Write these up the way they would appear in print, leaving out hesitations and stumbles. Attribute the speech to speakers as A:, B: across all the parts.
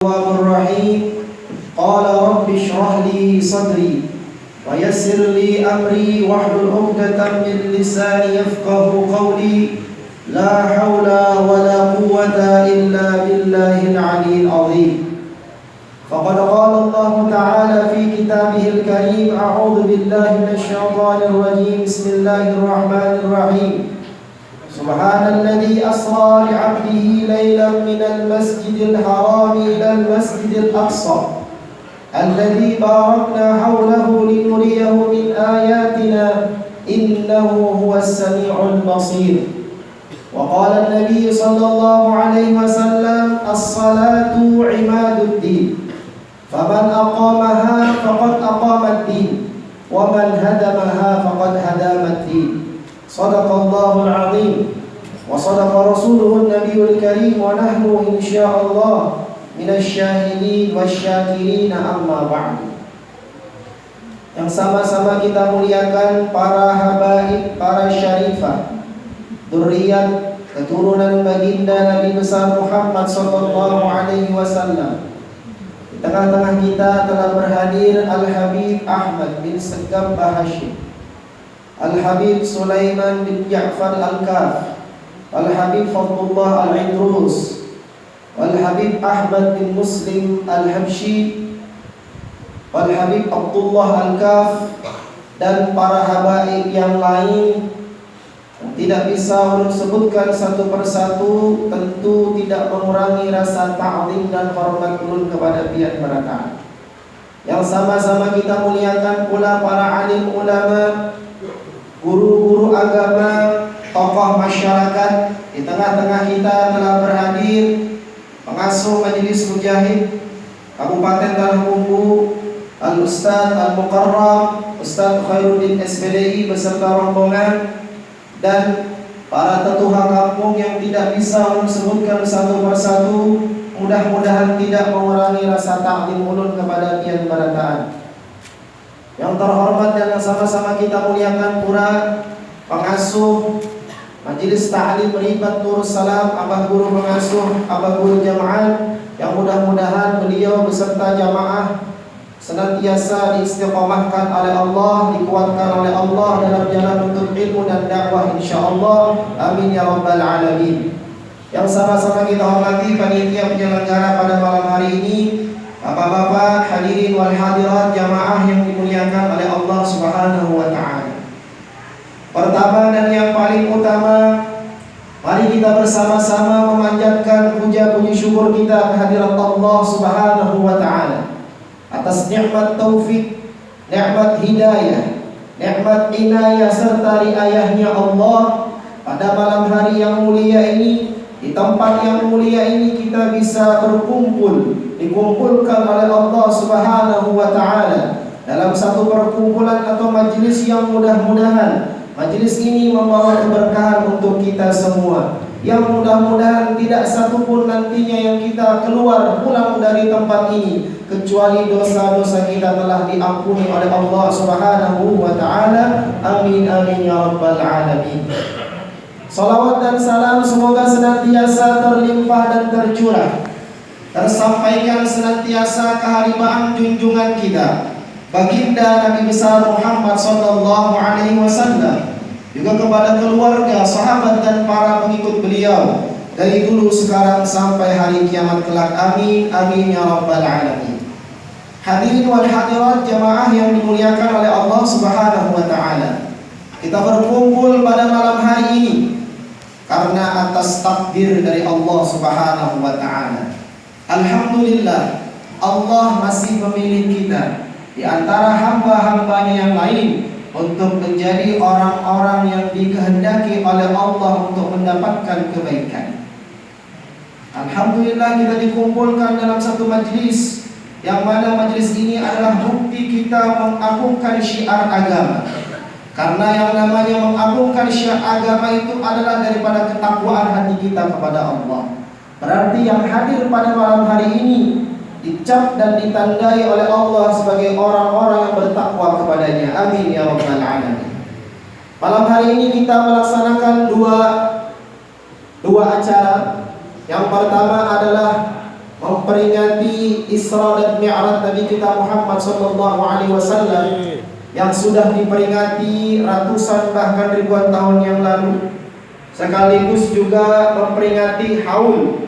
A: الرحيم قال رب اشرح لي صدري ويسر لي أمري واحلل عقدة من لساني يفقه قولي لا حول ولا قوة إلا بالله العلي العظيم. فقد قال الله تعالى في كتابه الكريم أعوذ بالله من الشيطان الرجيم بسم الله الرحمن الرحيم. سبحان الذي أسرى لعبده ليلا من المسجد الحرام إلى المسجد الأقصى الذي باركنا حوله لنريه من آياتنا إنه هو السميع البصير. وقال النبي صلى الله عليه وسلم الصلاة عماد الدين فمن أقامها فقد أقام الدين ومن هدمها فقد هدم الدين. صدق الله العظيم وصدق رسوله النبي الكريم ونحن إن شاء الله من الشاهدين والشاكرين أما بعد. Yang sama-sama kita muliakan para habaib, para syarifah, dzurriyyat keturunan baginda Nabi besar Muhammad sallallahu alaihi wasallam. Di tengah-tengah kita telah berhadir Al-Habib Ahmad bin Segam Bahashim, Al-Habib Sulaiman bin Ja'far Al-Kaf, Al-Habib Fadlullah Al-Idrus, Al-Habib Ahmad bin Muslim Al-Habshi, Al-Habib Abdullah Al-Kaf, dan para habaib yang lain yang tidak bisa disebutkan satu persatu, tentu tidak mengurangi rasa ta'zim dan hormat ulun kepada pihak mereka. Yang sama-sama kita muliakan pula para alim ulama, guru-guru agama, tokoh masyarakat. Di tengah-tengah kita telah berhadir pengasuh Majelis Mujahid Kabupaten Tanah Bumbu, Al-Ustaz Al-Mukarram Ustaz Khairuddin SPDI beserta rombongan, dan para tetuha kampung yang tidak bisa disebutkan satu persatu. Mudah-mudahan tidak mengurangi rasa ta'zim ulun kepada pian barataan. Yang terhormat dan yang sama-sama kita muliakan pula pengasuh Majelis Ta'lim Ribat Nurus Salam, Abah Guru Pengasuh, Abah Guru Jamaah, yang mudah-mudahan beliau beserta jamaah senantiasa diistiqomahkan oleh Allah, dikuatkan oleh Allah dalam jalan untuk ilmu dan dakwah insyaallah. Amin ya rabbal alamin. Yang sama-sama kita hormati panitia penyelenggara pada malam hari ini, Bapak-bapak, hadirin wal hadirat, jamaah yang dimuliakan oleh Allah Subhanahu wa taala. Pertama dan yang paling utama, mari kita bersama-sama memanjatkan puja-puji syukur kita kehadirat Allah Subhanahu wa taala atas nikmat taufik, nikmat hidayah, nikmat inayah serta riayahnya Allah pada malam hari yang mulia ini. Di tempat yang mulia ini kita bisa berkumpul, dikumpulkan oleh Allah Subhanahu wa taala dalam satu perkumpulan atau majelis yang mudah-mudahan majelis ini membawa keberkahan untuk kita semua. Yang mudah-mudahan tidak satu pun nantinya yang kita keluar pulang dari tempat ini kecuali dosa-dosa kita telah diampuni oleh Allah Subhanahu wa taala. Amin amin ya rabbal alamin. Salawat dan salam semoga senantiasa terlimpah dan tercurah, tersampaikan senantiasa keharibaan junjungan kita baginda Nabi besar Muhammad sallallahu alaihi wasallam, juga kepada keluarga, sahabat dan para pengikut beliau dari dulu sekarang sampai hari kiamat kelak. Amin amin ya rabbal alamin. Hadirin wal hadirat, jamaah yang dimuliakan oleh Allah Subhanahu wa taala, kita berkumpul pada malam hari ini karena atas takdir dari Allah Subhanahu wa taala. Alhamdulillah, Allah masih memilih kita di antara hamba-hambanya yang lain untuk menjadi orang-orang yang dikehendaki oleh Allah untuk mendapatkan kebaikan. Alhamdulillah, kita dikumpulkan dalam satu majlis yang mana majlis ini adalah bukti kita mengagungkan syiar agama. Karena yang namanya mengagungkan syiar agama itu adalah daripada ketakwaan hati kita kepada Allah. Berarti yang hadir pada malam hari ini dicap dan ditandai oleh Allah sebagai orang-orang yang bertakwa kepadanya. Amin ya rabbal alamin. Malam hari ini kita melaksanakan dua acara. Yang pertama adalah memperingati Isra dan Mi'raj Nabi kita Muhammad sallallahu alaihi wasallam yang sudah diperingati ratusan bahkan ribuan tahun yang lalu, sekaligus juga memperingati haul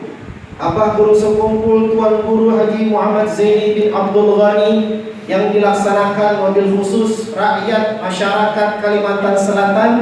A: Abah Guru Sekumpul Tuan Guru Haji Muhammad Zaini bin Abdul Ghani yang dilaksanakan wabil khusus rakyat masyarakat Kalimantan Selatan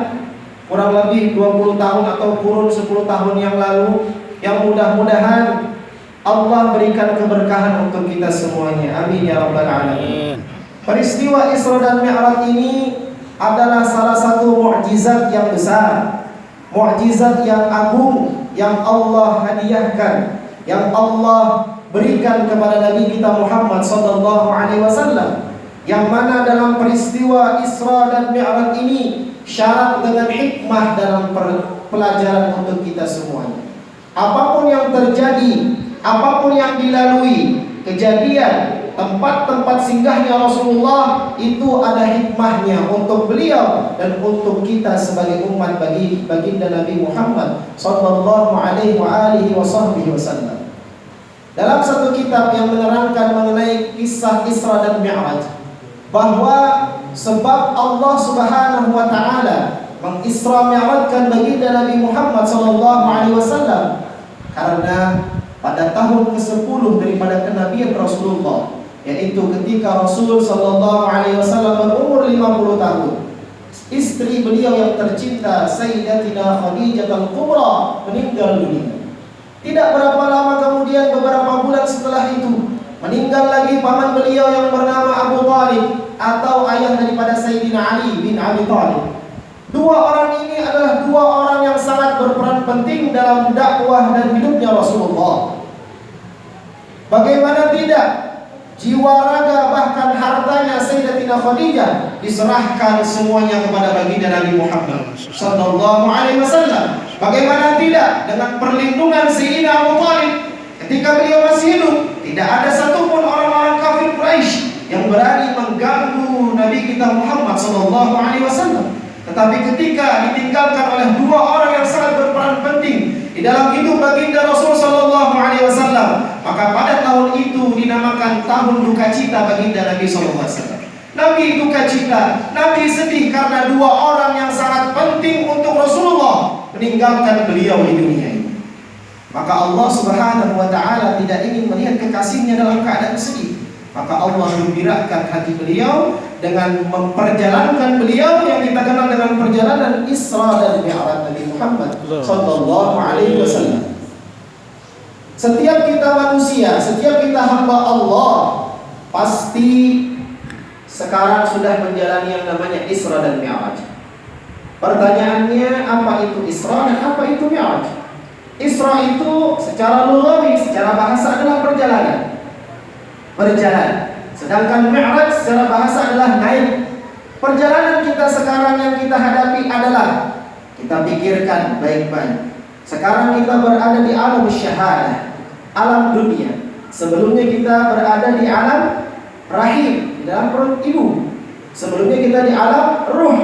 A: kurang lebih 20 tahun atau kurun 10 tahun yang lalu, yang mudah-mudahan Allah berikan keberkahan untuk kita semuanya. Amin ya rabbal alamin. Peristiwa Isra dan Mi'raj ini adalah salah satu mukjizat yang besar, mukjizat yang agung yang Allah hadiahkan, yang Allah berikan kepada Nabi kita Muhammad sallallahu alaihi wasallam, yang mana dalam peristiwa Isra dan Mi'raj ini syarat dengan hikmah dalam pelajaran untuk kita semuanya. Apapun yang terjadi, apapun yang dilalui, kejadian, tempat-tempat singgahnya Rasulullah, itu ada hikmahnya untuk beliau dan untuk kita sebagai umat baginda Nabi Muhammad sallallahu alaihi wasallam. Dalam satu kitab yang menerangkan mengenai kisah Isra dan Mi'raj, bahwa sebab Allah Subhanahu wa taala mengisra mi'rajkan baginda Nabi Muhammad sallallahu alaihi wasallam karena pada tahun ke-10 daripada kenabian Rasulullah, yaitu ketika Rasul sallallahu alaihi wasallam berumur 50 tahun, istri beliau yang tercinta Sayyidatina Khadijah al-Kubra meninggal dunia. Tidak berapa lama kemudian, beberapa bulan setelah itu, meninggal lagi paman beliau yang bernama Abu Thalib atau ayah daripada Sayyidina Ali bin Abi Thalib. Dua orang ini adalah dua orang yang sangat berperan penting dalam dakwah dan hidupnya Rasulullah. Bagaimana tidak, jiwa raga bahkan hartanya Sayyidatina Khadijah diserahkan semuanya kepada baginda Nabi Muhammad sallallahu alaihi wasallam. Bagaimana tidak dengan perlindungan Sayyidina Abu Thalib ketika beliau masih hidup. Tidak ada satupun orang-orang kafir Quraisy yang berani mengganggu Nabi kita Muhammad sallallahu alaihi wasallam. Tetapi ketika ditinggalkan oleh dua orang yang sangat berperan penting di dalam hidup baginda Rasul sallallahu alaihi wasallam, maka pada tahun itu dinamakan tahun duka cita baginda Nabi sallallahu alaihi wasallam. Nabi duka cita, Nabi sedih karena dua orang yang sangat penting untuk Rasulullah meninggalkan beliau di dunia ini. Maka Allah Subhanahu wa taala tidak ingin melihat kekasihnya dalam keadaan sedih. Maka Allah menggembirakan hati beliau dengan memperjalankan beliau yang kita kenal dengan perjalanan Isra dan Mi'raj Nabi Muhammad sallallahu alaihi wasallam. Setiap kita manusia, setiap kita hamba Allah, pasti sekarang sudah menjalani yang namanya Isra dan Mi'raj. Pertanyaannya, apa itu Isra dan apa itu Mi'raj? Isra itu secara lughawi, secara bahasa adalah perjalanan, berjalan. Sedangkan Mi'raj secara bahasa adalah naik. Perjalanan kita sekarang yang kita hadapi adalah, kita pikirkan baik-baik, sekarang kita berada di alam syahadah, alam dunia. Sebelumnya kita berada di alam rahim, di dalam perut ibu. Sebelumnya kita di alam ruh.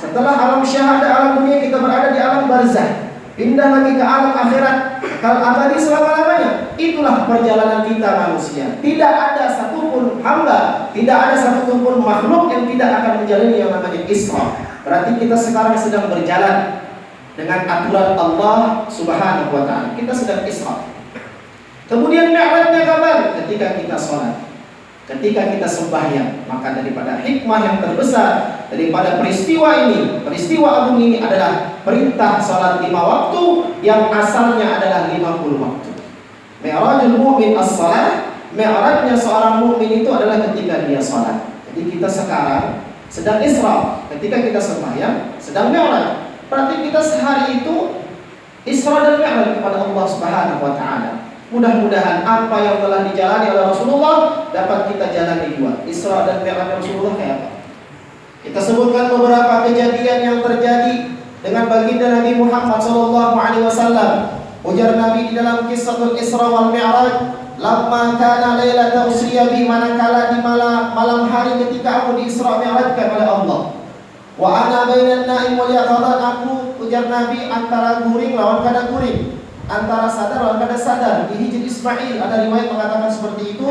A: Setelah alam syahadah, alam dunia, kita berada di alam barzah. Pindah lagi ke alam akhirat, kal abadi selama-lamanya. Itulah perjalanan kita manusia. Tidak ada satupun hamba, tidak ada satupun makhluk yang tidak akan menjalani yang namanya Isra. Berarti kita sekarang sedang berjalan dengan aturan Allah Subhanahu wa taala. Kita sedang Isra. Kemudian Mi'rajnya kapan? Ketika kita sholat, ketika kita sembahyang. Maka daripada hikmah yang terbesar daripada peristiwa ini, peristiwa agung ini adalah perintah salat 5 waktu yang asalnya adalah 50 waktu. Mi'rajul mu'min as-salat, mi'rajnya seorang mukmin itu adalah ketika dia salat. Jadi kita sekarang sedang Isra, ketika kita sembahyang sedang Mi'raj. Berarti kita sehari itu Isra dan Mi'raj kepada Allah Subhanahu wa taala. Mudah-mudahan apa yang telah dijalani oleh Rasulullah dapat kita jalani juga. Isra dan Mi'raj Rasulullah kayak apa? Kita sebutkan beberapa kejadian yang terjadi dengan baginda Nabi Muhammad sallallahu alaihi wasallam. Ujar Nabi di dalam Kisahul Isra wal Mi'raj, "Lamma kana lailata usriya bi, manakala di malam hari ketika aku di-Isra Mi'rajkan oleh Allah. Wa ana bainan naim wal yaqadan, aku," ujar Nabi, antara guring lawan kada guring. antara sadar dan kada sadar. Di Hijr Ismail ada riwayat mengatakan seperti itu,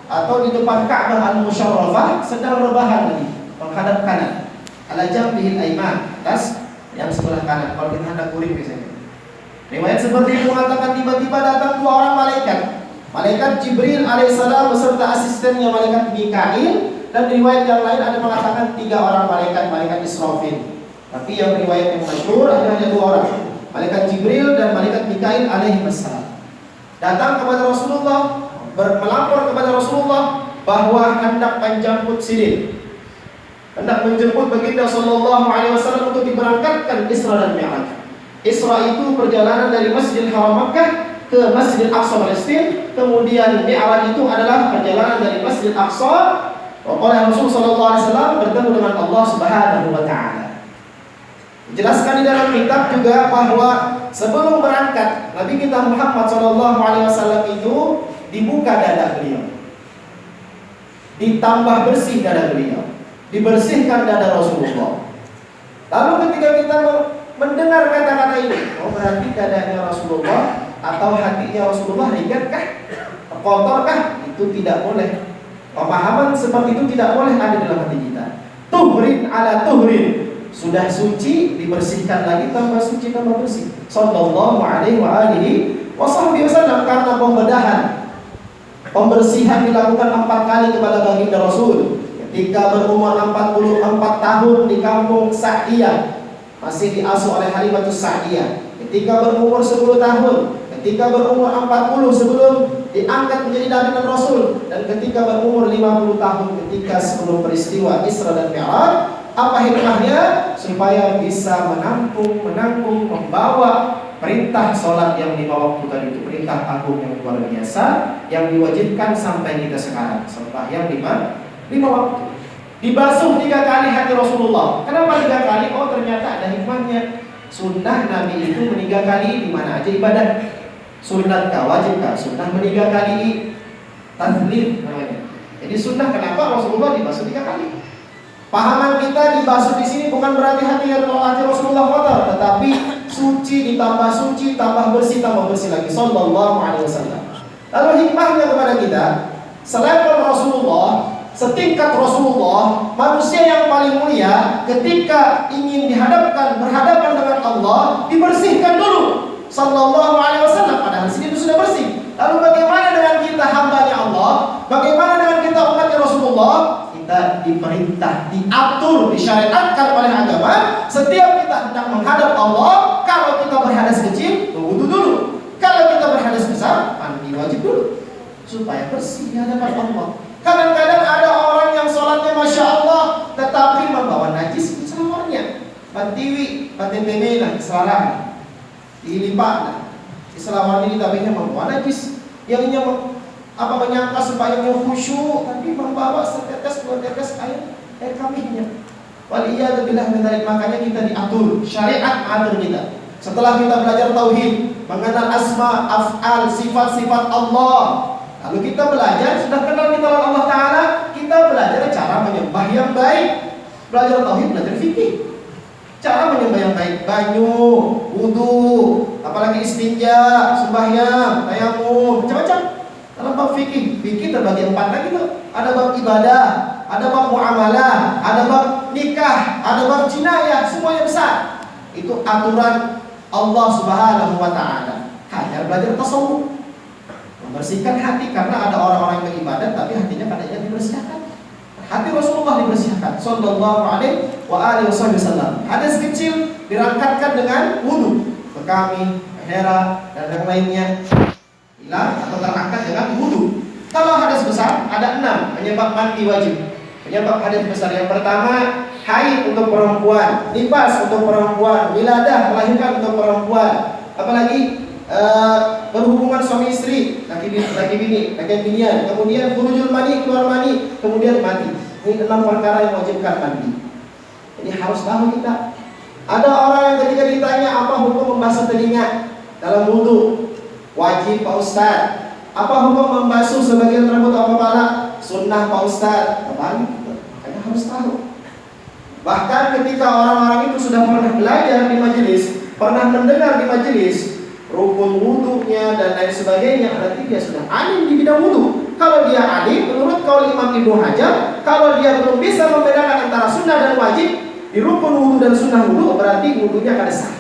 A: atau di depan Ka'bah Al-Musyarrafah sedang rebahan lagi menghadap kanan. Ala jambihil aiman, atas yang sebelah kanan. Kalau kita hendak kuring biasanya. Riwayat seperti itu mengatakan tiba-tiba datang dua orang malaikat. Malaikat Jibril alaihissalam beserta asistennya malaikat Mikail, dan riwayat yang lain ada mengatakan 3 orang malaikat Israfil. Tapi yang riwayat yang masyhur hanya 2 orang, malaikat Jibril dan malaikat Mikail alaihissalam. Datang kepada Rasulullah, melapor kepada Rasulullah bahwa hendak menjemput Sidin, hendak menjemput baginda sallallahu alaihi wasallam untuk diberangkatkan Isra dan Mi'raj. Isra itu perjalanan dari Masjidil Haram Makkah ke Masjidil Aqsa Palestina, kemudian Mi'raj itu adalah perjalanan dari Masjidil Aqsa oleh Rasul sallallahu alaihi wasallam bertemu dengan Allah Subhanahu wa taala. Dijelaskan di dalam kitab juga bahwa sebelum berangkat Nabi kita Muhammad sallallahu alaihi wasallam itu dibuka dada beliau, ditambah bersih dada beliau, dibersihkan dada Rasulullah. Lalu ketika kita mendengar kata-kata ini, oh berarti dadanya Rasulullah atau hatinya Rasulullah ringankah, kotorkah? Itu tidak boleh. Pemahaman seperti itu tidak boleh ada dalam hati kita. Tuhrin ala tuhrin, sudah suci dibersihkan lagi, tambah suci tambah bersih. Sallallahu alaihi wa alihi wasallam. Karena pembersihan dilakukan 4 kali kepada baginda Rasul. Ketika berumur 44 tahun di kampung Sa'diyah, masih diasuh oleh Halimatus Sa'diyah. Ketika berumur 10 tahun, ketika berumur 40 sebelum diangkat menjadi Nabi dan Rasul, dan ketika berumur 50 tahun ketika sebelum peristiwa Isra dan Mi'raj. Apa hikmahnya? Supaya bisa menampung, membawa perintah sholat yang 5 waktu tadi itu, perintah agung yang luar biasa yang diwajibkan sampai kita sekarang, sembahyang 5 waktu. Dibasuh 3 kali hati Rasulullah. Kenapa 3 kali? Oh ternyata ada hikmahnya. Sunnah Nabi itu 3 kali di mana aja ibadah. Sunnah kah, wajib kah? Sunnah 3 kali tadlil namanya. Jadi sunnah kenapa Rasulullah dibasuh 3 kali? Pahaman kita dibasuh di sini bukan berarti hati Rasulullah kotor, tetapi suci tambah bersih lagi. Sallallahu alaihi wasallam. Lalu hikmahnya kepada kita, selevel Rasulullah, setingkat Rasulullah, manusia yang paling mulia, ketika ingin berhadapan dengan Allah, dibersihkan dulu. Sallallahu alaihi wasallam. Padahal sini itu sudah bersih. Lalu bagaimana dengan kita hambanya Allah? Bagaimana dengan kita umatnya Rasulullah? Kita diperintah, diatur, disyariatkan oleh agama. Setiap kita hendak menghadap Allah, kalau kita berhadas kecil, berwudu dulu. Kalau kita berhadas besar, mandi wajib dulu, supaya bersih di hadapan Allah. Kadang-kadang ada orang yang sholatnya Masya Allah, tetapi membawa najis di selamarnya. Bantiwi, bantiwi lah, kesalahan dilipat lah. Di selawar ini tabinya membawa najis. Yang menyangka sembahyangnya khusyuk, tapi membawa setetes 2 tetes air kambingnya. Waliyadzubillah min dzalik. Makanya kita diatur, syariat mengatur kita. Setelah kita belajar tauhid, mengenal asma, af'al, sifat-sifat Allah, lalu kita belajar, sudah kenal kita Allah Ta'ala, kita belajar cara menyembah yang baik. Belajar tauhid, belajar fikih, cara menyembah yang baik, banyu, wudu, apalagi istinja, sembahyang, tayamum, macam-macam. Dalam bab fikih terbagi 4 lagi tuh. Ada bab ibadah, ada bab muamalah, ada bab nikah, ada bab jinayah, semuanya besar. Itu aturan Allah Subhanahu wa taala. Hanya belajar tasawuf, membersihkan hati, karena ada orang-orang yang beribadah tapi hatinya kadang-kadang dibersihkan. Hati Rasulullah dibersihkan sallallahu alaihi wa alihi wasallam. Hadas kecil dirangkatkan dengan wudu, bekami, hera dan yang lainnya hilang atau terangkat dengan wudu. Kalau hadas besar ada 6 penyebab mandi wajib. Penyebab hadas besar yang pertama, haid untuk perempuan, nifas untuk perempuan, wiladah melahirkan untuk perempuan, apalagi berhubungan suami istri, laki binian, kemudian khurujul mani, keluar mani, kemudian mati. Ini 6 perkara yang wajibkan mandi. Jadi harus tahu kita. Ada orang yang ketika ditanya apa hukum membasuh telinga dalam wudu, wajib Pak Ustaz. Apa hukum membasuh sebagian rambut atau kepala? Sunnah Pak Ustaz. Makanya harus tahu. Bahkan ketika orang-orang itu sudah pernah belajar di majelis, pernah mendengar di majelis, rukun wudunya dan lain sebagainya, berarti dia sudah alim di bidang wudu. Kalau dia alim, menurut kaul Imam Ibnu Hajar, kalau dia belum bisa membedakan antara sunnah dan wajib di rukun wudu dan sunnah wudu, berarti wudunya kada sah.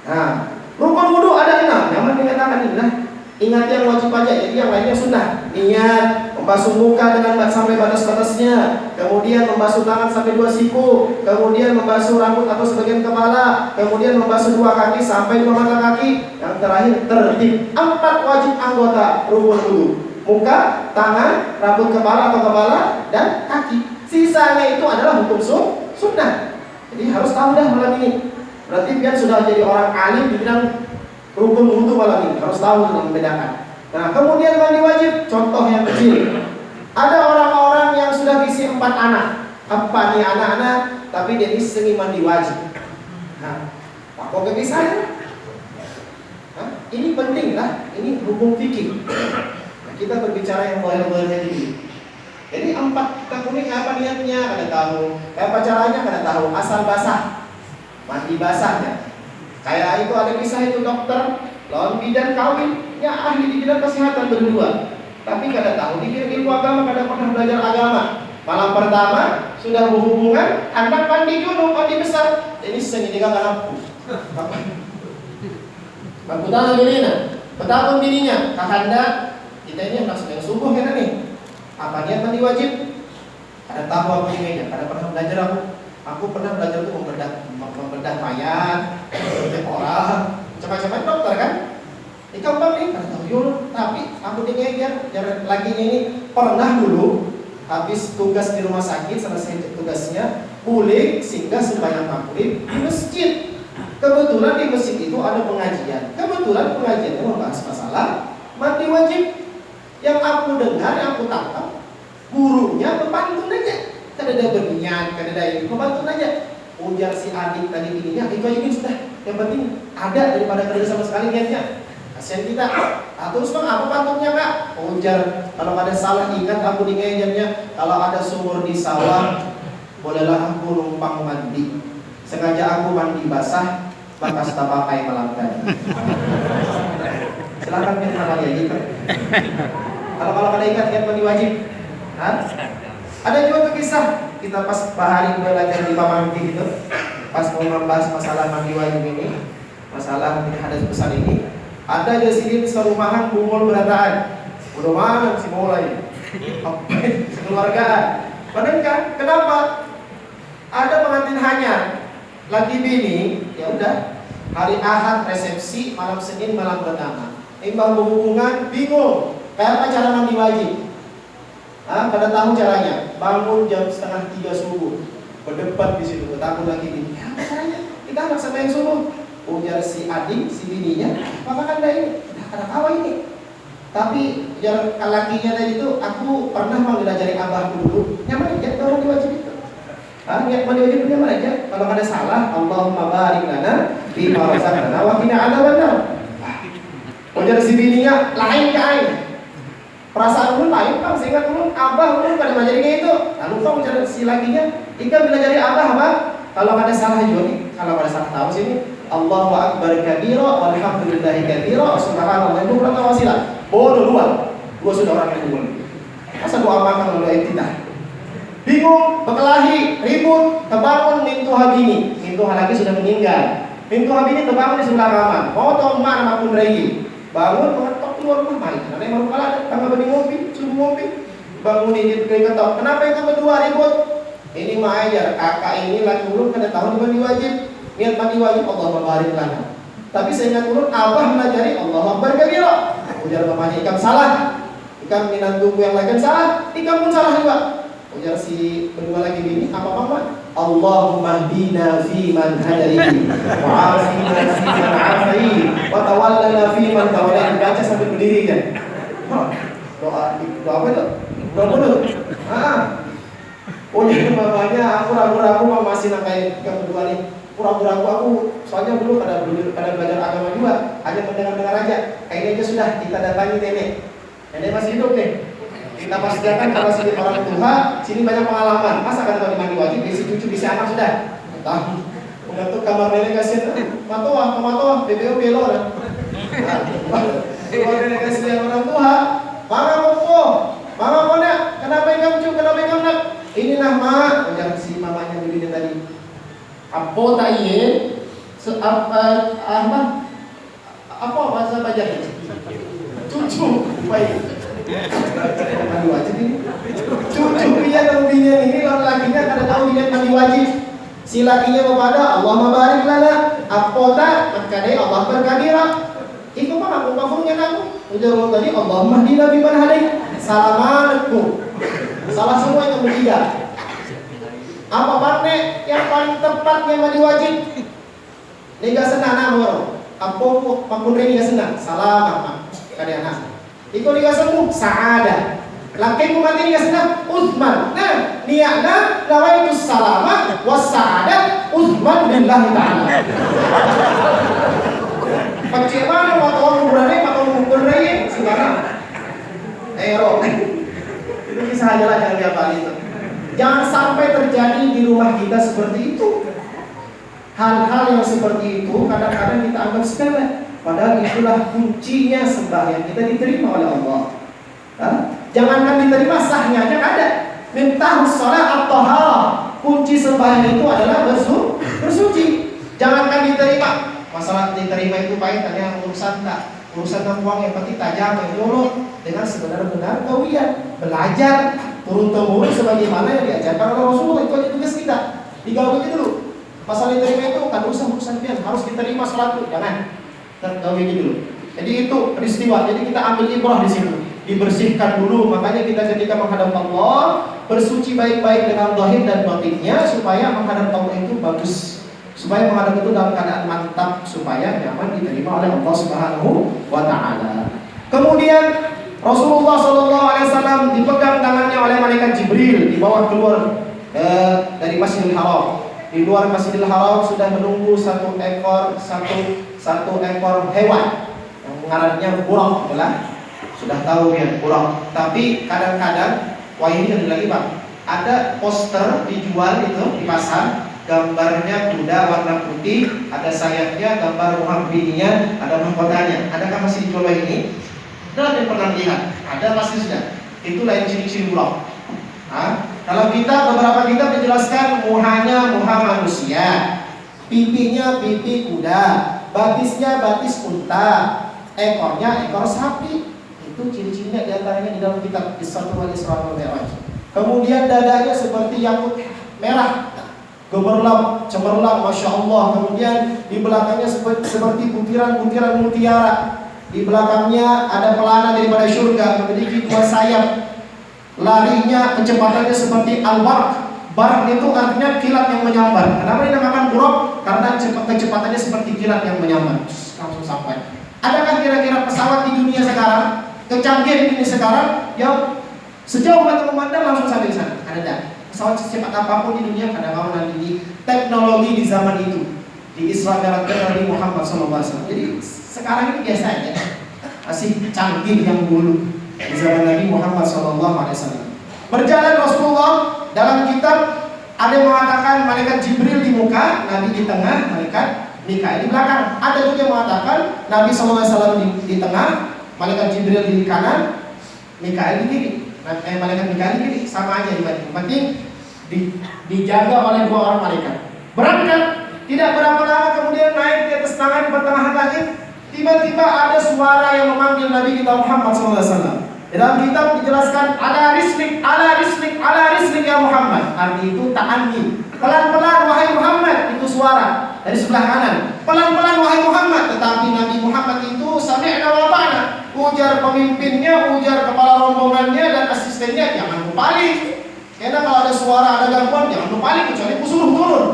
A: Nah, rukun wudu ada 6. Yang menyatakan inilah ingat yang wajib aja, jadi yang lainnya sunnah. Niat, membasuh muka dengan sampai batas-batasnya, kemudian membasuh tangan sampai 2 siku, kemudian membasuh rambut atau sebagian kepala, kemudian membasuh 2 kaki sampai 2 mata kaki. Yang terakhir tertib. 4 wajib anggota rukun wudu: muka, tangan, rambut kepala atau kepala, dan kaki. Sisanya itu adalah hukum sunnah. Jadi harus tahu dah malam ini. Berarti biar sudah jadi orang alim di bidang rukun wudu malam ini, harus tahu untuk membedakan. Nah, kemudian mandi wajib, contoh yang kecil. Ada orang-orang yang sudah isi 4 anak. Apa nih anak-anak, tapi dia isi mandi wajib. Nah, apa gak bisa ya? Ini penting lah, ini hukum fikih. Nah, kita berbicara yang boleh-bolehnya dulu. Jadi 4 kita kuning apa niatnya, kada tahu. Apa caranya, kada tahu. Asal basah, mandi basahnya. Kayak itu ada kisah itu dokter lawan bidan kawin, ya ahli di bidang kesehatan berdua, tapi kada tahu dikira ilmu agama, kada pernah belajar agama. Malam pertama sudah berhubungan, anak mandi dulu, mandi besar. Ini seni juga kan aku. Aku tahu gini nah, betapa bininya, kakanda kita ini langsung yang subuh kan nih. Apa niat mandi wajib? Kada tahu apa ini, kada pernah belajar aku. Aku pernah belajar itu membedah mayat, membedah orang, cepat-cepat dokter kan? Gampang nih, kada tahu yul. Tapi aku dengar lagi ini pernah dulu habis tugas di rumah sakit, selesai tugasnya, pulang singgah sebanyak maghrib di masjid. Kebetulan di masjid itu ada pengajian. Kebetulan pengajiannya membahas masalah mandi wajib. Yang aku dengar, yang aku tangkap, gurunya pantun aja. Kada ada berniat, kada ada ini, pantun aja. Ujar si adik tadi ininya, itu ini sudah. Yang penting ada daripada kada sama sekali niatnya. Kasihan kita. Terus bang, apa pantunnya kak? Ujar, kalau ada salah ingat aku di ngajarnya, kalau ada sumur di sawah, bolehlah aku numpang mandi. Sengaja aku mandi basah, bakas tak pakai malam tadi. Silakan kita kali ya gitu. Kalau kada ingat niat mandi wajib. Ada juga kisah kita pas bahari belajar di Pamangki gitu, pas mau membahas masalah mandi wajib ini, masalah hadas besar ini. Ada jadi serumahan bungul berataan, udah mana si mulai, sekeluargaan. Padahal kan, kenapa? Ada pengantin hanyar, lagi bini, ya udah hari Ahad resepsi, malam Senin malam pertama. Imbang berhubungan, bingung, kayak apa cara mandi wajib? Kada tahu caranya. Bangun jam 2:30 subuh, berdebat di situ, takut lagi ini. Ya, apa caranya? Kita anak sama yang subuh. Ujar si adik, si bininya, apa kan ini? Kada tahu ini. Tapi ujar lakinya tadi itu, aku pernah mau diajari abahku dulu. Nyaman aja, tahu mandi wajib itu. Niat mandi wajib nyaman aja. Kalau kada salah, Allahumma barik lana fima razaqtana wa qina adzabannar. Ujar si bininya, lain ke aing. Perasaan ulun lain bang, sehingga ulun abah ulun kada ngajari kayak itu. Lalu bang ujar si lakinya, ika bila jadi abah bang. Kalau ada salah juga nih, kalau ada salah tahu sini, Allahu akbar kabira, walhamdulillahi kabira, subhanallah itu berapa wasilah? Bodoh dua sudah orang yang unggul. Masa doa makan doa tidak? Bingung, berkelahi, ribut, terbangun mintu habini, mintu lagi sudah meninggal. Mintu habini terbangun di sebelah kamar, mau tahu mana maupun lagi. Bangun mengetok keluar rumah mari. Karena yang baru kalah tangga bani ngopi, suruh ngopi. Bangun ini ketok. Kenapa itu berdua ribut? Ini mah ajar. Kakak ini laki ulun kada tahu mandi wajib. Niat mandi wajib Allah barik lana. Tapi saya ingat ulun abah melajari Allah akbar kabira. Ujar mamanya ikam salah. Ikam minat tunggu yang lain salah. Ikam pun salah juga. Ujar si berdua lagi ini apa mama? Allahumma hdina fi man hadaihi wa afina fi man afaihi wa tawallana fi man tawallaihi. Baca sambil berdiri kan. Doa apa itu? Doa dulu. Oh jadi mamanya aku ragu-ragu masih nangkai yang berdua nih. Ragu-ragu aku soalnya dulu kada belajar agama juga, hanya mendengar-dengar aja. Kayaknya aja sudah kita datangi nenek. Nenek masih hidup nih. Kita pastikan kalau sini orang tua, sini banyak pengalaman. Masa kada tahu mandi wajib, bisi cucu, bisi anak sudah. Tahu. Datuk kamar delegasi matoa, BPO belo na. Kamar delegasi yang orang tua, mama kona, kenapa ikam nak? Ini nah mak, ujar si mamanya begini tadi. Apo taye, apa bahasa Bajak? Cucu, baik. Mandi wajib ini. Cucu dia lembinya ini orang lakinya kada tahu dia mandi wajib. Si lakinya kepada Allah mabarik lana, apota makane Allah berkadira. Itu mah aku kafungnya kamu. Ujar Allah tadi Allahumma hdina biman hadaik. Salamanku. Salah semua yang bertiga. Apa parne yang paling tepat yang mandi wajib? Liga senang nama Apo makun reni senang. Salam kadang. Iko liga semu saada. Laki ku mati liga senang Uthman. Nah, niatna nawaitu salama was saada Uthman billahi ta'ala. Bagaimana waktu makon berani sekarang? Ero. Itu kisah aja lah yang dia balik itu. Jangan sampai terjadi di rumah kita seperti itu. Hal-hal yang seperti itu kadang-kadang kita anggap sepele. Padahal itulah kuncinya sembahyang kita diterima oleh Allah. Jangankan diterima, sahnya aja ada. Minta sholat atau hal. Kunci sembahyang itu adalah bersuci. Jangankan diterima. Masalah diterima itu pahitnya urusan tak. Urusan uang yang penting tajam yang dulu dengan sebenar-benar kawian belajar turun-temurun sebagaimana yang diajarkan oleh Rasulullah. Itu aja tugas kita. Digawi dulu. Masalah diterima itu kan urusan pian harus diterima salat itu jangan tergawi dulu. Jadi itu peristiwa. Jadi kita ambil ibrah di situ. Dibersihkan dulu. Makanya kita ketika menghadap Allah bersuci baik-baik dengan zahir dan batinnya supaya menghadap Allah itu bagus. Supaya menghadap itu dalam keadaan mantap supaya nyaman diterima oleh Allah Subhanahu wa taala. Kemudian Rasulullah SAW dipegang tangannya oleh malaikat Jibril dibawa keluar dari Masjidil Haram. Di luar Masjidil Haram sudah menunggu satu ekor hewan yang mengarahnya buraq, sudah tahu ya buraq. Tapi kadang-kadang wah ini ada lagi Pak. Ada poster dijual itu di pasar. Gambarnya kuda warna putih, ada sayapnya, gambar muhabbininya, ada mahkotanya. Adakah masih dijual ini? Tidak yang pernah lihat. Ada pasti sudah. Itu lain ciri-ciri buraq. Kalau beberapa kitab menjelaskan muhanya muha manusia, pipinya pipi kuda, batisnya batis unta, ekornya ekor sapi. Itu ciri-cirinya diantaranya di dalam kitab Isra wal Mi'raj. Kemudian dadanya seperti yakut merah, cemerlang, masya Allah. Kemudian di belakangnya seperti butiran-butiran mutiara. Di belakangnya ada pelana daripada surga, memiliki 2 sayap. Larinya kecepatannya seperti al-barq. Barq itu artinya kilat yang menyambar. Kenapa dinamakan buraq? Karena kecepatannya seperti kilat yang menyambar. Langsung sampai. Adakah kira-kira pesawat di dunia sekarang, kecanggihan ini sekarang yang sejauh mata memandang langsung sampai di sana? Ada. Pesawat secepat apapun di dunia pada mau nanti di teknologi di zaman itu di Isra Mi'raj Nabi Muhammad SAW. Jadi sekarang ini biasa aja, masih canggih yang dulu di zaman Nabi Muhammad SAW. Berjalan Rasulullah dalam kitab ada yang mengatakan malaikat Jibril di muka, Nabi di tengah, malaikat Mikail di belakang. Ada juga yang mengatakan Nabi SAW di tengah, malaikat Jibril di kanan, Mikail di kiri. Malaikat Mikail di kiri, sama aja dibanding. Penting dijaga oleh 2 orang malaikat. Berangkat, tidak berapa lama kemudian naik di atas tangan pertengahan langit. Tiba-tiba ada suara yang memanggil Nabi kita Muhammad SAW. Dalam kitab dijelaskan ala rislik ya Muhammad. Arti itu ta'anni. Pelan-pelan wahai Muhammad, itu suara dari sebelah kanan. Pelan-pelan wahai Muhammad. Tetapi Nabi Muhammad itu sami'na wa ta'na. Ujar pemimpinnya, ujar kepala rombongannya dan asistennya, jangan berpaling. Karena kalau ada suara, ada gangguan, jangan berpaling kecuali suruh turun.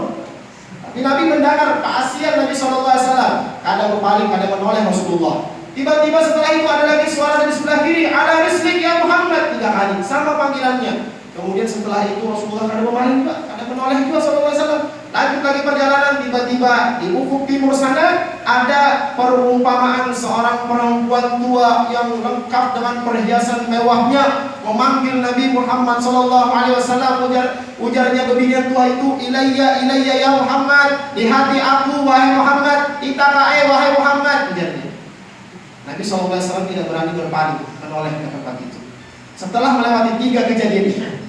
A: Tapi Nabi mendengar keasian Nabi SAW. Kadang berpaling, kadang menoleh Rasulullah. Tiba-tiba setelah itu ada lagi suara dari sebelah kiri, ala rislik ya Muhammad, 3 kali, sama panggilannya. Kemudian setelah itu Rasulullah kadang berpaling juga, kadang menoleh juga sallallahu alaihi wasallam. Lanjut lagi perjalanan, tiba-tiba di ufuk timur sana ada perumpamaan seorang perempuan tua yang lengkap dengan perhiasan mewahnya memanggil Nabi Muhammad sallallahu alaihi wasallam. Ujarnya kebinian tua itu, ilayya ya Muhammad, di hati aku wahai Muhammad, itakae wahai Muhammad, ujarnya. Nabi sallallahu alaihi wasallam tidak berani berpaling menoleh ke tempat itu. Setelah melewati 3 kejadian ini,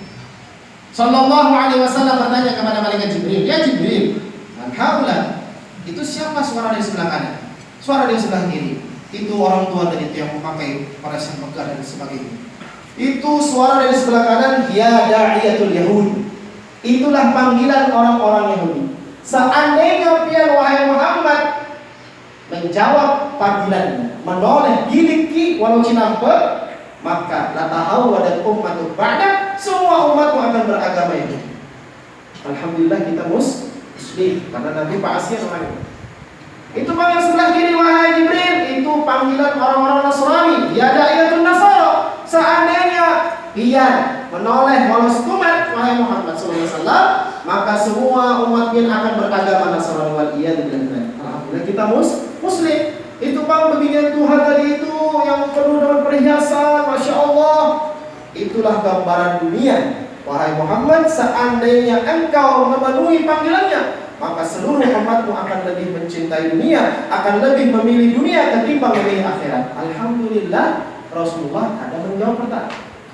A: sallallahu alaihi wasallam bertanya kepada malaikat Jibril, "Ya Jibril, man haula?" Itu siapa suara dari sebelah kanan? Suara dari sebelah kiri. Itu orang tua tadi yang memakai perhiasan megah dan sebagainya. Itu suara dari sebelah kanan, ya da'iyatul Yahud. Itulah panggilan orang-orang Yahudi. Seandainya pian wahai Muhammad menjawab panggilan, menoleh giliki walau cinampe, maka la tahawwadat ummatu ba'da, semua umatmu akan beragama itu. Alhamdulillah kita muslim karena Nabi Pak Asyir orang itu panggilan sebelah kiri, wahai Jibril, itu panggilan orang-orang Nasrani, ya da'iyatul Nasara. Seandainya pian menoleh walau setumat wahai Muhammad sallallahu alaihi wasallam, maka semua umat pian akan beragama Nasrani wal iyad billah. Alhamdulillah kita muslim. Itu bang beginian Tuhan tadi itu yang penuh dengan perhiasan, Masya Allah. Itulah gambaran dunia. Wahai Muhammad, seandainya engkau memenuhi panggilannya, maka seluruh umatmu akan lebih mencintai dunia, akan lebih memilih dunia ketimbang memilih akhirat. Alhamdulillah Rasulullah ada menjawab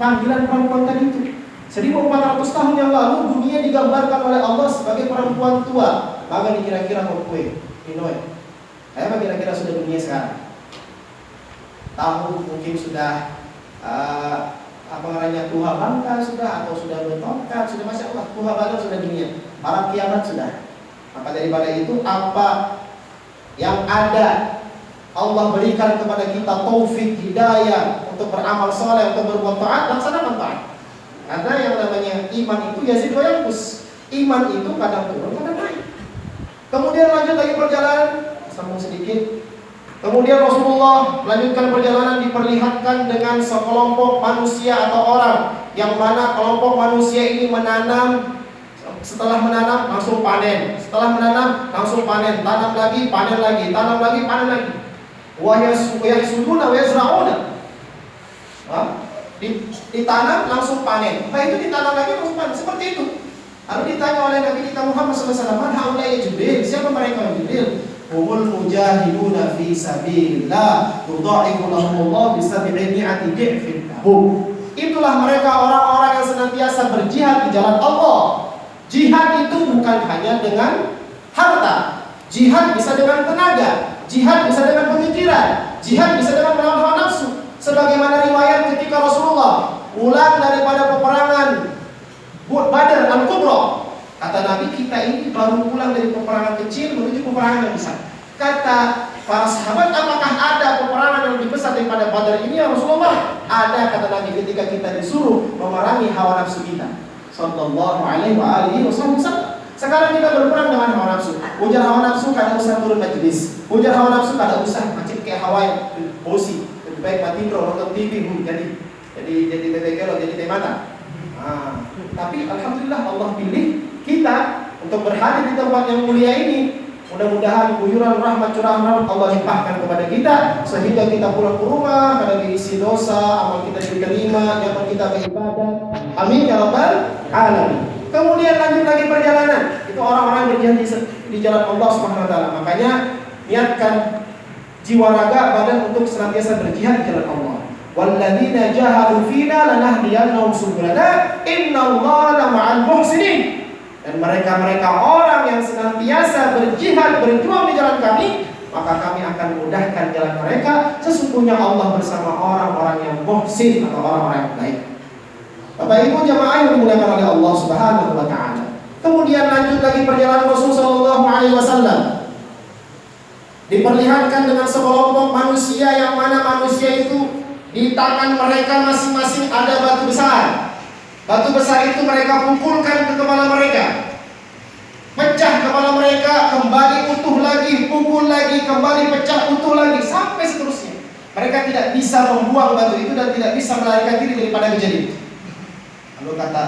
A: panggilan perempuan tadi itu. 1400 tahun yang lalu dunia digambarkan oleh Allah sebagai perempuan tua. Maka kira-kira mau kue, minoi. Apa kira-kira sudah dunia sekarang? Tahu mungkin sudah apa namanya Tuha Bangka sudah, atau sudah bertongkat sudah, Masya Allah, Tuha Bangka sudah dunia, para kiamat sudah. Maka daripada itu, apa yang ada Allah berikan kepada kita taufik hidayah untuk beramal soleh, untuk berbuat taat, laksanakan taat. Karena yang namanya iman itu yazid wa yanqus. Iman itu kadang turun, kadang naik. Kemudian lanjut lagi perjalanan, sambung sedikit. Kemudian Rasulullah melanjutkan perjalanan, diperlihatkan dengan sekelompok manusia atau orang yang mana kelompok manusia ini menanam, setelah menanam langsung panen, setelah menanam langsung panen, tanam lagi, panen lagi, tanam lagi, panen lagi. Wa yahsuduna wa yazra'una. Ditanam langsung panen. Nah itu ditanam lagi langsung panen, seperti itu. Lalu ditanya oleh Nabi kita Muhammad SAW, "Man haula'i ya Jibril?" Siapa mereka Jibril? Humul mujahiduna fi sabilillah, tudha'ifu lahumullah bi 700 dhi'fin lahum. Itulah mereka orang-orang yang senantiasa berjihad di jalan Allah. Jihad itu bukan hanya dengan harta. Jihad bisa dengan tenaga, jihad bisa dengan pemikiran, jihad bisa dengan melawan hawa nafsu. Sebagaimana riwayat ketika Rasulullah pulang daripada peperangan Badar Al-Kubra, kata Nabi, kita ini baru pulang dari peperangan kecil menuju peperangan yang besar. Kata para sahabat, apakah ada peperangan yang lebih besar daripada Badar ini ya Rasulullah? Ada, kata Nabi, ketika kita disuruh memerangi hawa nafsu kita. Sallallahu alaihi wa alihi wasallam. Sekarang kita berperang dengan hawa nafsu. Ujar hawa nafsu kadang usah turun majelis. Ujar hawa nafsu kadang usah macam kayak hawa yang bosi. Lebih baik mati nonton TV, jadi tetekelo, jadi temata. Tapi alhamdulillah Allah pilih kita untuk berhadir di tempat yang mulia ini. Mudah-mudahan guyuran rahmat, curahan rahmat Allah limpahkan kepada kita sehingga kita pulang ke rumah kadang diisi dosa, amal kita diterima, nyaman kita beribadah. Amin ya rabbal alamin. Kemudian lanjut lagi perjalanan. Itu orang-orang berjihad di jalan Allah Subhanahu wa taala. Makanya niatkan jiwa raga badan untuk senantiasa berjihad di jalan Allah. Walladzina jahadu fina lanahdiyannahum subulana innallaha lama'al muhsinin. Dan mereka-mereka orang yang senantiasa berjihad, berjuang di jalan kami, maka kami akan mudahkan jalan mereka. Sesungguhnya Allah bersama orang-orang yang muhsin atau orang-orang yang baik. Bapak Ibu jamaah yang dimuliakan oleh Allah Subhanahu wa taala. Kemudian lanjut lagi perjalanan Rasul sallallahu alaihi wasallam. Diperlihatkan dengan sekelompok manusia yang mana manusia itu di tangan mereka masing-masing ada batu besar. Batu besar itu mereka pukulkan ke kepala mereka, pecah kepala mereka, kembali utuh lagi, pukul lagi, kembali pecah utuh lagi, sampai seterusnya. Mereka tidak bisa membuang batu itu dan tidak bisa melarikan diri daripada kejadian. Lalu kata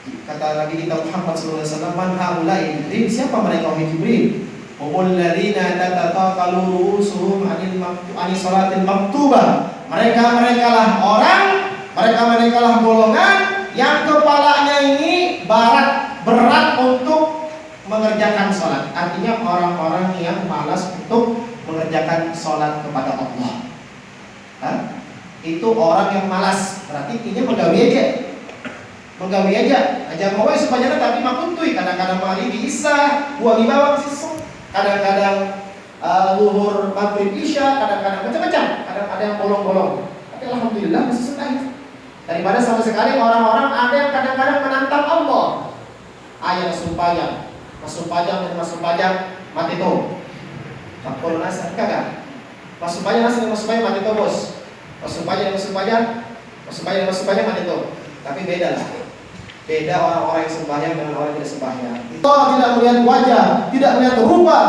A: Kata Nabi kita Muhammad SAW, man haula'i Jibril, siapa mereka wahai Jibril? Humul ladzina tatataqalu ru'usuhum 'ani salatil maktubah. Mereka lah orang, mereka lah golongan yang kepalanya ini berat untuk mengerjakan sholat. Artinya orang-orang yang malas untuk mengerjakan sholat kepada Allah. Itu orang yang malas. Berarti ini menggawi aja. Aja mau supaya tapi makuntui. Kadang-kadang mari bisa buah di bawah sisuk. Kadang-kadang luhur maghrib isya, kadang-kadang macam-macam. Kadang ada yang bolong-bolong. Tapi alhamdulillah masih setahun. Daripada sama sekali orang-orang ada yang kadang-kadang menantang Allah. Ayat masuk pajak mati tuh. Kapol nasar kagak. Masuk pajak mati tuh bos. Masuk pajak mati tuh. Tapi beda lah. Beda orang-orang yang sembahyang dengan orang yang tidak sembahyang. Allah tidak melihat wajah, tidak melihat rupa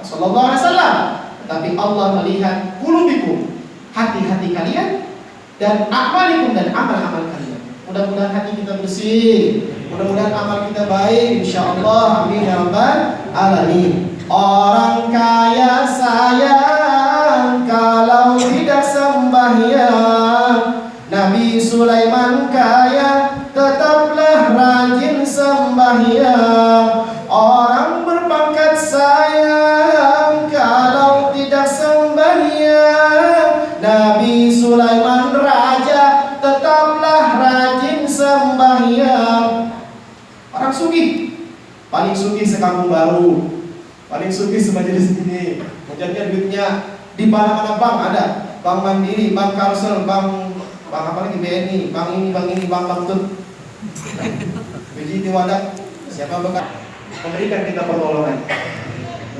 A: sallallahu alaihi wasallam, tetapi Allah melihat qulubikum, hati-hati kalian, dan amalikum, dan amal-amal kalian. Mudah-mudahan hati kita bersih, mudah-mudahan amal kita baik, insyaallah. Amin ya rabbal alamin. Orang kaya sayang kalau tidak sembahyang. Nabi Sulaiman kaya tetaplah rajin sembahyang. Orang berpangkat sayang kalau tidak sembahyang. Nabi Sulaiman raja tetaplah rajin sembahyang. Orang sugih, paling sugih sekampung baru, paling sugih semajelis ini. Menjadinya duitnya di mana-mana bank ada. Bank Mandiri, Bank Kalsel, Bank apa lagi, BNI, bank ini, bank tut. Biji wadah, siapa bekas memberikan kita pertolongan,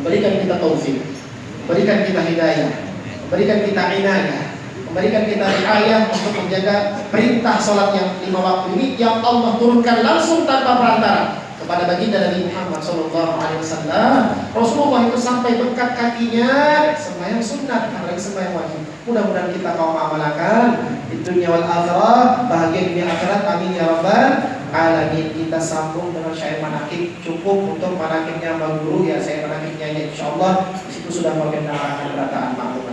A: memberikan kita taufik, memberikan kita hidayah, memberikan kita inayah, memberikan kita riayah untuk menjaga perintah sholat yang 5 waktu ini yang Allah turunkan langsung tanpa perantara kepada baginda Nabi Muhammad SAW. Rasulullah itu sampai bengkak kakinya sembahyang sunat, apalagi sembahyang wajib. Mudah-mudahan kita kaum amalkan di dunia wal akhirah, bahagia dunia akhirat. Amin ya rabbal alamin. Kita sambung dengan syair manakib. Cukup untuk manakibnya Mbak Guru ya, saya manakibnya insyaallah. Di situ sudah bagian nerangkan berataan makmum.